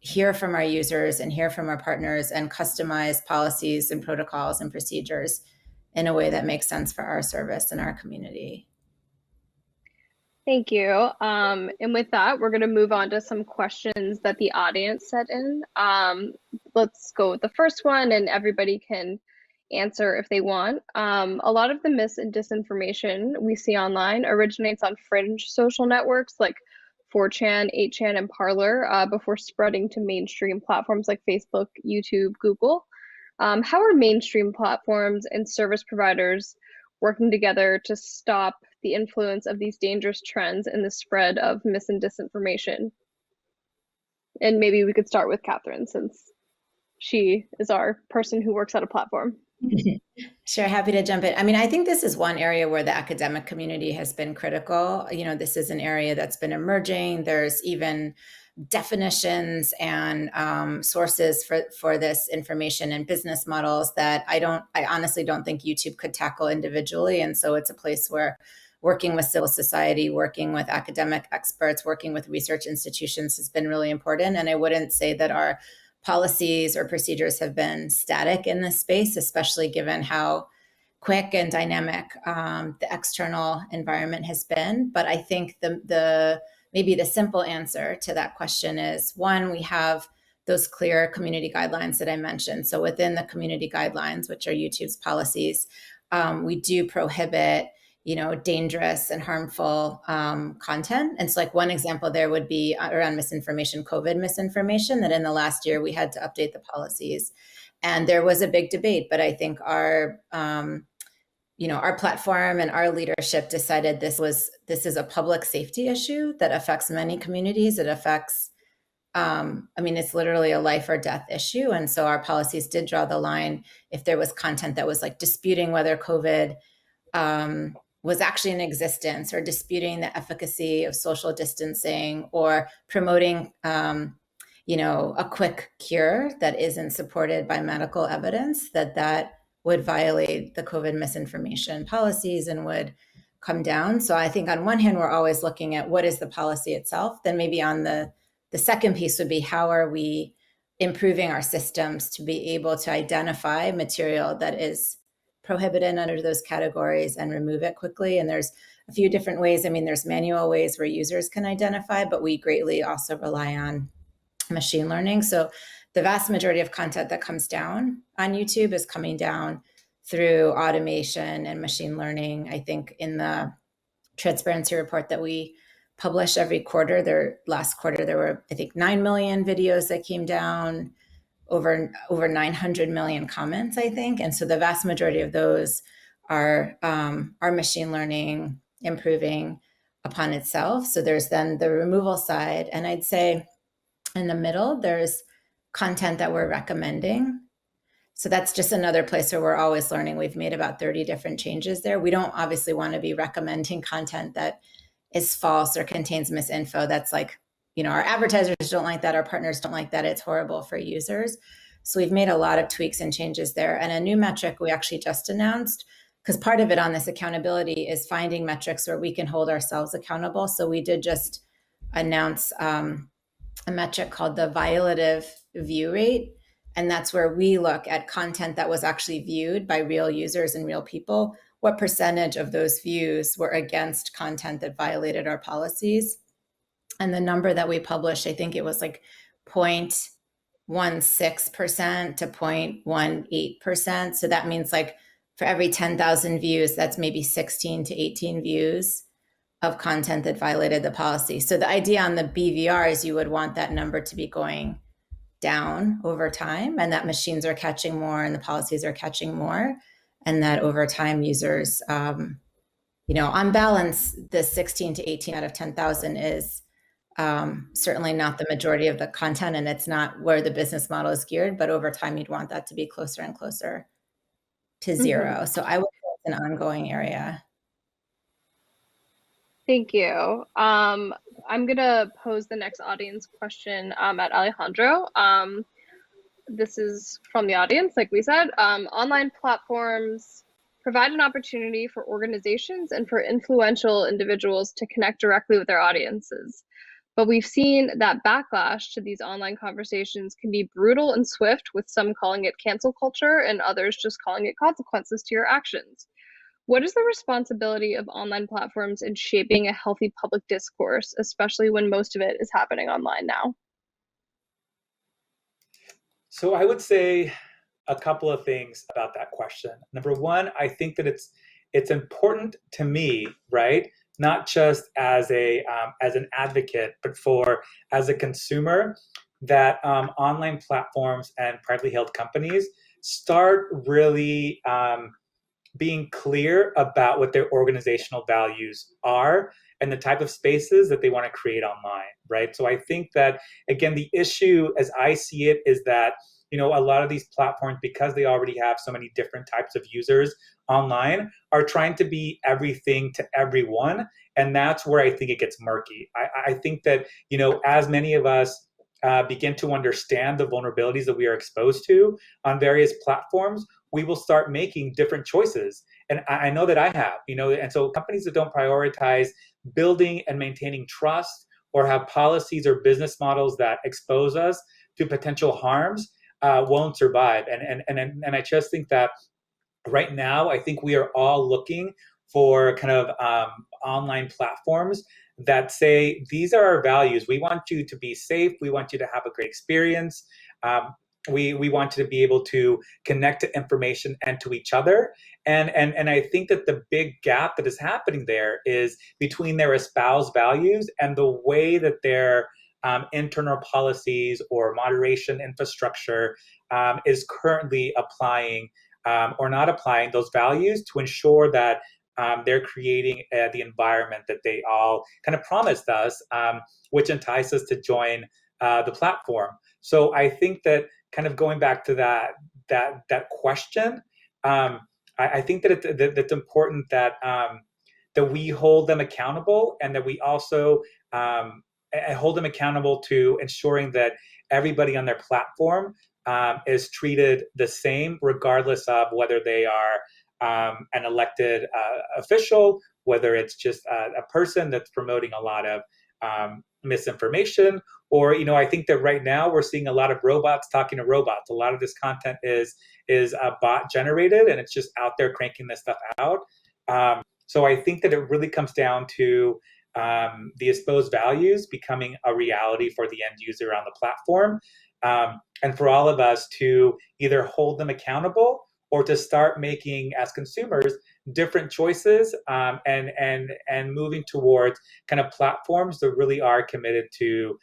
hear from our users and hear from our partners and customize policies and protocols and procedures in a way that makes sense for our service and our community. Thank you. And with that, we're going to move on to some questions that the audience sent in. Let's go with the first one, and everybody can answer if they want. A lot of the mis and disinformation we see online originates on fringe social networks like 4chan, 8chan, and Parler before spreading to mainstream platforms like Facebook, YouTube, Google. How are mainstream platforms and service providers working together to stop the influence of these dangerous trends and the spread of mis and disinformation? And maybe we could start with Catherine, since she is our person who works at a platform. Sure, happy to jump in. I mean, I think this is one area where the academic community has been critical. This is an area that's been emerging. There's even definitions and sources for this information and business models that I honestly don't think YouTube could tackle individually. And so it's a place where working with civil society, working with academic experts, working with research institutions has been really important. And I wouldn't say that our policies or procedures have been static in this space, especially given how quick and dynamic the external environment has been. But I think maybe the simple answer to that question is, one, we have those clear community guidelines that I mentioned. So within the community guidelines, which are YouTube's policies, we do prohibit, dangerous and harmful content. And so like one example there would be around misinformation, COVID misinformation, that in the last year we had to update the policies. And there was a big debate, but I think our platform and our leadership decided this is a public safety issue that affects many communities. It affects, it's literally a life or death issue. And so our policies did draw the line if there was content that was like disputing whether COVID was actually in existence, or disputing the efficacy of social distancing, or promoting, a quick cure that isn't supported by medical evidence, that would violate the COVID misinformation policies and would come down. So I think on one hand, we're always looking at what is the policy itself. Then maybe on the second piece would be, how are we improving our systems to be able to identify material that is prohibited under those categories and remove it quickly. And there's a few different ways. There's manual ways where users can identify, but we greatly also rely on machine learning. So the vast majority of content that comes down on YouTube is coming down through automation and machine learning. I think in the transparency report that we publish every quarter, last quarter, there were, I think, 9 million videos that came down, over 900 million comments, I think. And so the vast majority of those are machine learning improving upon itself. So there's then the removal side. And I'd say in the middle, there's content that we're recommending. So that's just another place where we're always learning. We've made about 30 different changes there. We don't obviously want to be recommending content that is false or contains misinfo. That's like, our advertisers don't like that. Our partners don't like that. It's horrible for users. So we've made a lot of tweaks and changes there. And a new metric we actually just announced, because part of it on this accountability is finding metrics where we can hold ourselves accountable. So we did just announce a metric called the violative view rate. And that's where we look at content that was actually viewed by real users and real people. What percentage of those views were against content that violated our policies? And the number that we published, I think it was like 0.16% to 0.18%. So that means like for every 10,000 views, that's maybe 16 to 18 views of content that violated the policy. So the idea on the BVR is you would want that number to be going down over time, and that machines are catching more and the policies are catching more, and that over time users, on balance, the 16 to 18 out of 10,000 is certainly not the majority of the content, and it's not where the business model is geared, but over time you'd want that to be closer and closer to zero. So I would say it's an ongoing area. Thank you. I'm going to pose the next audience question at Alejandro. This is from the audience, like we said. Online platforms provide an opportunity for organizations and for influential individuals to connect directly with their audiences. But we've seen that backlash to these online conversations can be brutal and swift, with some calling it cancel culture and others just calling it consequences to your actions. What is the responsibility of online platforms in shaping a healthy public discourse, especially when most of it is happening online now? So I would say a couple of things about that question. Number one, I think that it's important to me, right? Not just as an advocate, but as a consumer, that online platforms and privately held companies start really being clear about what their organizational values are and the type of spaces that they want to create online, right? So I think that, again, the issue as I see it is that, a lot of these platforms, because they already have so many different types of users online, are trying to be everything to everyone. And that's where I think it gets murky. I think that, as many of us begin to understand the vulnerabilities that we are exposed to on various platforms, we will start making different choices. And I know that I have, and so companies that don't prioritize building and maintaining trust, or have policies or business models that expose us to potential harms, won't survive. And I just think that right now, I think we are all looking for kind of online platforms that say, these are our values. We want you to be safe. We want you to have a great experience. We want you to be able to connect to information and to each other. And I think that the big gap that is happening there is between their espoused values and the way that their internal policies or moderation infrastructure is currently applying or not applying those values to ensure that they're creating the environment that they all kind of promised us, which entices us to join the platform. So I think that kind of going back to that question, I think that it's important that that we hold them accountable, and that we also hold them accountable to ensuring that everybody on their platform is treated the same, regardless of whether they are an elected official, whether it's just a person that's promoting a lot of misinformation, or I think that right now we're seeing a lot of robots talking to robots. A lot of this content is bot generated, and it's just out there cranking this stuff out. So I think that it really comes down to the exposed values becoming a reality for the end user on the platform. And for all of us to either hold them accountable, or to start making, as consumers, different choices, and moving towards kind of platforms that really are committed to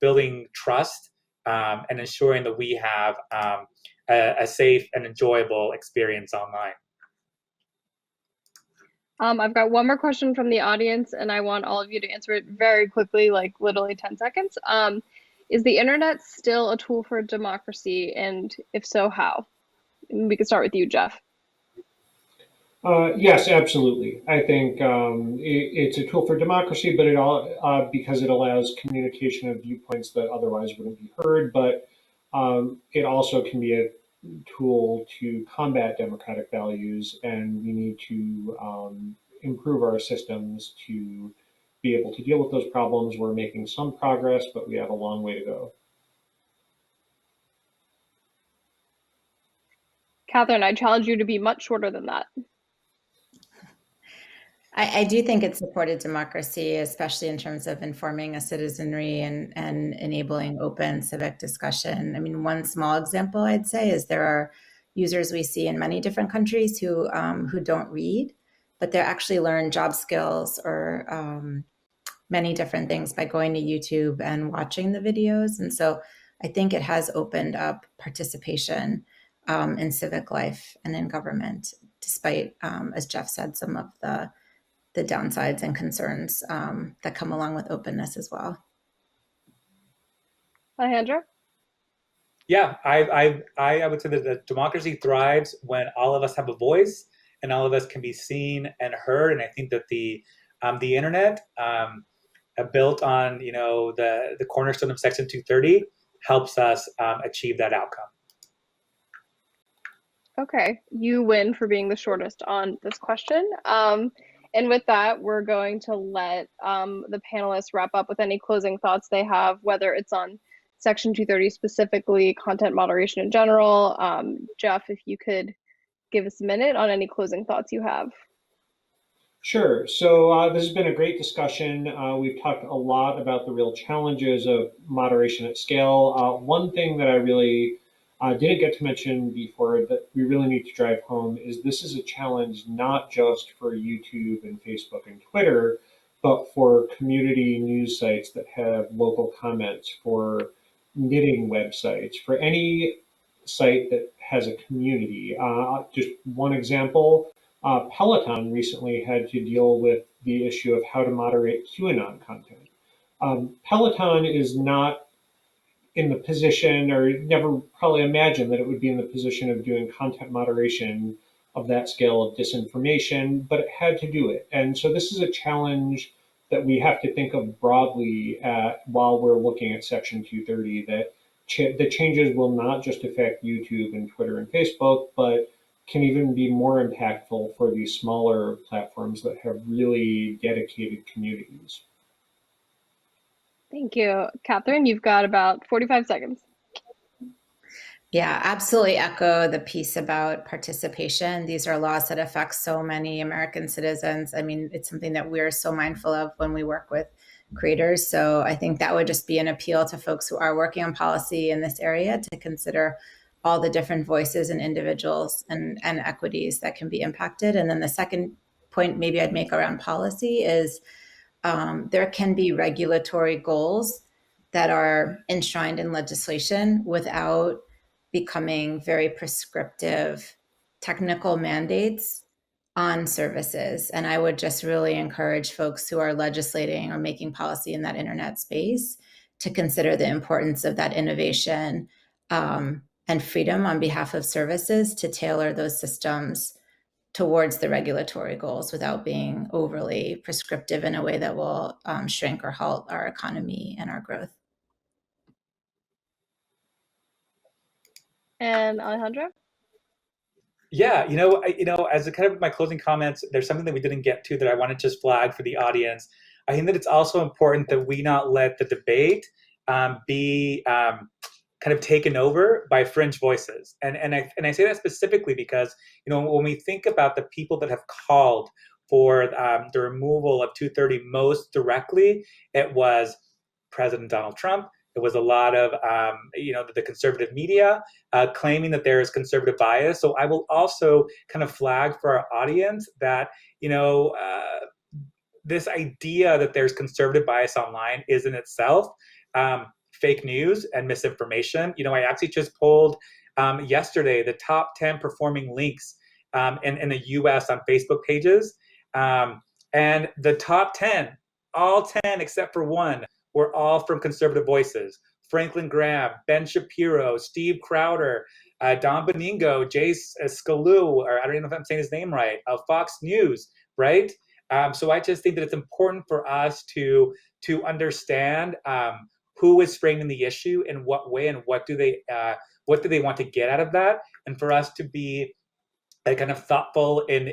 building trust, and ensuring that we have a safe and enjoyable experience online. I've got one more question from the audience, and I want all of you to answer it very quickly, like literally 10 seconds. Is the internet still a tool for democracy? And if so, how? We can start with you, Jeff. Yes, absolutely. I think it's a tool for democracy, but it all because it allows communication of viewpoints that otherwise wouldn't be heard. But it also can be a tool to combat democratic values, and we need to improve our systems to be able to deal with those problems. We're making some progress, but we have a long way to go. Catherine, I challenge you to be much shorter than that. I do think it supported democracy, especially in terms of informing a citizenry and enabling open civic discussion. I mean, one small example I'd say is there are users we see in many different countries who don't read, but they actually learn job skills or many different things by going to YouTube and watching the videos. And so I think it has opened up participation in civic life and in government, despite, as Jeff said, some of the downsides and concerns that come along with openness as well. Alejandro? Yeah, I would say that democracy thrives when all of us have a voice and all of us can be seen and heard. And I think that the internet, built on the cornerstone of Section 230, helps us achieve that outcome. Okay, you win for being the shortest on this question. And with that, we're going to let the panelists wrap up with any closing thoughts they have, whether it's on Section 230 specifically, content moderation in general. Jeff, if you could give us a minute on any closing thoughts you have. Sure. So this has been a great discussion. We've talked a lot about the real challenges of moderation at scale. One thing that I really didn't get to mention before that we really need to drive home is this is a challenge not just for YouTube and Facebook and Twitter, but for community news sites that have local comments, for knitting websites, for any site that has a community. Just one example, Peloton recently had to deal with the issue of how to moderate QAnon content. Peloton is not in the position, or never probably imagined that it would be in the position of doing content moderation of that scale of disinformation, but it had to do it. And so this is a challenge that we have to think of broadly while we're looking at Section 230, that the changes will not just affect YouTube and Twitter and Facebook, but can even be more impactful for these smaller platforms that have really dedicated communities. Thank you. Catherine, you've got about 45 seconds. Yeah, absolutely echo the piece about participation. These are laws that affect so many American citizens. I mean, it's something that we're so mindful of when we work with creators. So I think that would just be an appeal to folks who are working on policy in this area to consider all the different voices and individuals and equities that can be impacted. And then the second point maybe I'd make around policy is there can be regulatory goals that are enshrined in legislation without becoming very prescriptive technical mandates on services. And I would just really encourage folks who are legislating or making policy in that internet space to consider the importance of that innovation and freedom on behalf of services to tailor those systems towards the regulatory goals without being overly prescriptive in a way that will shrink or halt our economy and our growth. And Alejandro? Yeah, as a kind of my closing comments, there's something that we didn't get to that I want to just flag for the audience. I think that it's also important that we not let the debate be kind of taken over by fringe voices, and I say that specifically because when we think about the people that have called for the removal of 230 most directly, it was President Donald Trump. It was a lot of the conservative media claiming that there is conservative bias. So I will also kind of flag for our audience that this idea that there's conservative bias online is in itself fake news and misinformation. I actually just polled yesterday the top 10 performing links in the US on Facebook pages. And the top 10, all 10 except for one, were all from conservative voices. Franklin Graham, Ben Shapiro, Steve Crowder, Don Beningo, Jace Scalu, or I don't even know if I'm saying his name right, of Fox News, right? So I just think that it's important for us to understand who is framing the issue in what way and what do they want to get out of that, and for us to be kind of thoughtful in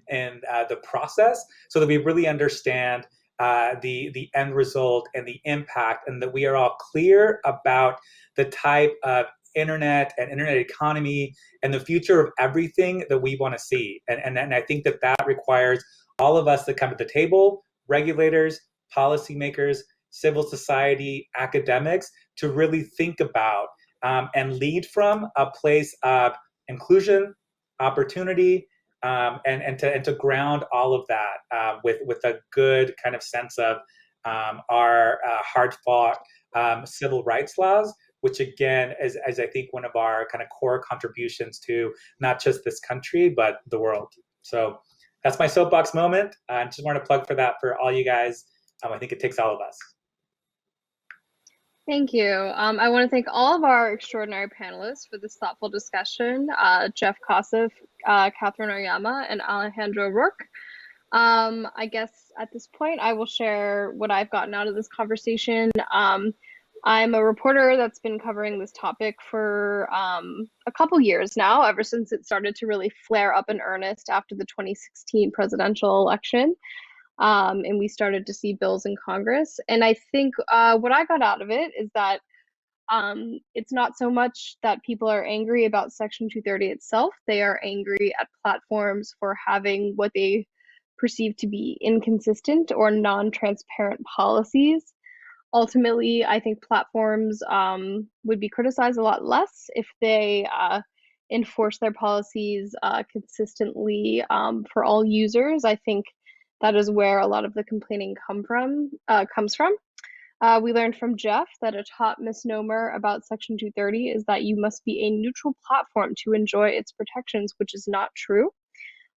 the process so that we really understand the end result and the impact, and that we are all clear about the type of internet and internet economy and the future of everything that we want to see. And I think that requires all of us that come to the table, regulators, policymakers, civil society, academics, to really think about and lead from a place of inclusion, opportunity, and to ground all of that with a good kind of sense of our hard-fought civil rights laws, which again is I think one of our kind of core contributions to not just this country but the world. So that's my soapbox moment. I just want to plug for that for all you guys. I think it takes all of us. Thank you. I want to thank all of our extraordinary panelists for this thoughtful discussion, Jeff Kossoff, Catherine Oyama, and Alejandro Rourke. I guess at this point, I will share what I've gotten out of this conversation. I'm a reporter that's been covering this topic for a couple years now, ever since it started to really flare up in earnest after the 2016 presidential election. And we started to see bills in Congress. And I think what I got out of it is that it's not so much that people are angry about Section 230 itself. They are angry at platforms for having what they perceive to be inconsistent or non-transparent policies. Ultimately, I think platforms would be criticized a lot less if they enforce their policies consistently for all users. I think that is where a lot of the complaining comes from. We learned from Jeff that a top misnomer about Section 230 is that you must be a neutral platform to enjoy its protections, which is not true.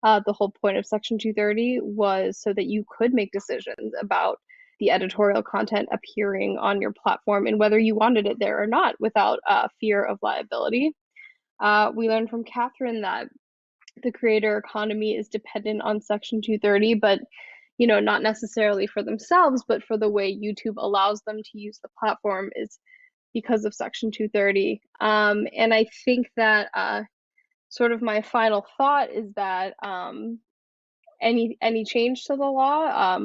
The whole point of Section 230 was so that you could make decisions about the editorial content appearing on your platform and whether you wanted it there or not without fear of liability. We learned from Catherine that the creator economy is dependent on Section 230, but not necessarily for themselves, but for the way YouTube allows them to use the platform is because of Section 230. And I think that sort of my final thought is that any change to the law,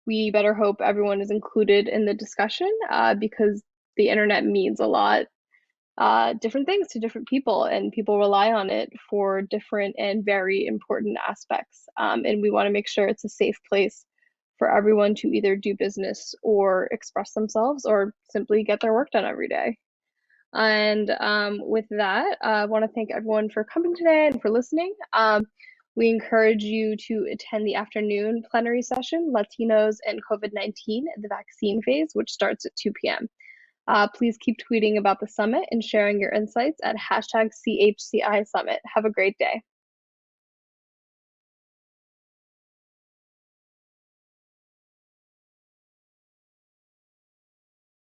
we better hope everyone is included in the discussion because the internet means a lot, different things to different people, and people rely on it for different and very important aspects. And we want to make sure it's a safe place for everyone to either do business or express themselves or simply get their work done every day. And with that, I want to thank everyone for coming today and for listening. We encourage you to attend the afternoon plenary session, Latinos and COVID-19, the vaccine phase, which starts at 2 p.m. Please keep tweeting about the summit and sharing your insights at #CHCI Summit. Have a great day.